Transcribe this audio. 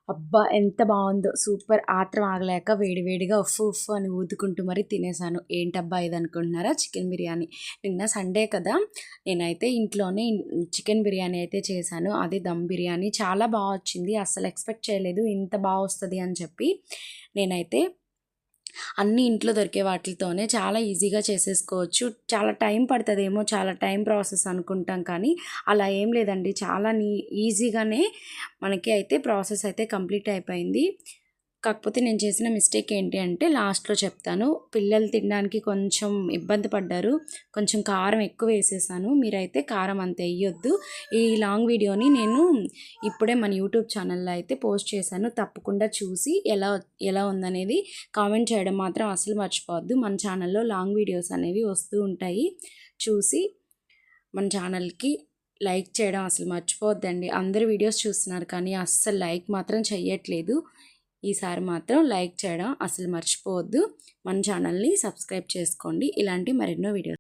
అబ్బా! ఎంత బావుందో. సూపర్. ఆత్రం ఆగలేక వేడి వేడిగా ఉఫ్ఫు ఉఫ్ఫు అని ఊదుకుంటూ మరీ తినేసాను. ఏంటబ్బా ఇదనుకుంటున్నారా? చికెన్ బిర్యానీ. నిన్న సండే కదా! నేనైతే ఇంట్లోనే చికెన్ బిర్యానీ అయితే చేశాను. అది దమ్ బిర్యానీ. చాలా బా వచ్చింది. అస్సలు ఎక్స్‌పెక్ట్ చేయలేదు ఇంత బా వస్తది అని చెప్పి. నేనైతే అన్నీ ఇంట్లో దొరికే వాటిలతోనే చాలా ఈజీగా చేసేసుకోవచ్చు. చాలా టైం పడతదేమో, చాలా టైం ప్రాసెస్ అనుకుంటాం కానీ, అలా ఏం లేదండి. చాలా ఈజీగానే మనకి అయితే ప్రాసెస్ అయితే కంప్లీట్ అయిపోయింది. కాకపోతే నేను చేసిన మిస్టేక్ ఏంటి అంటే లాస్ట్‌లో చెప్తాను. పిల్లలు తినడానికి కొంచెం ఇబ్బంది పడ్డారు. కొంచెం కారం ఎక్కువ వేసేసాను. మీరైతే కారం అంత ఎయ్యొద్దు. ఈ లాంగ్ వీడియోని నేను ఇప్పుడే మన యూట్యూబ్ ఛానల్‌లో అయితే పోస్ట్ చేశాను. తప్పకుండా చూసి ఎలా ఉందనేది కామెంట్ చేయడం మాత్రం అస్సలు మర్చిపోవద్దు. మన ఛానల్‌లో లాంగ్ వీడియోస్ అనేవి వస్తూ ఉంటాయి. చూసి మన ఛానల్‌కి లైక్ చేయడం అసలు మర్చిపోవద్దండి. అందరూ వీడియోస్ చూస్తున్నారు కానీ అస్సలు లైక్ మాత్రం చెయ్యట్లేదు. ఈసారి మాత్రం లైక్ చేయడం అసలు మర్చిపోవద్దు. మన ఛానల్‌ని సబ్స్క్రైబ్ చేసుకోండి. ఇలాంటి మరెన్నో వీడియోస్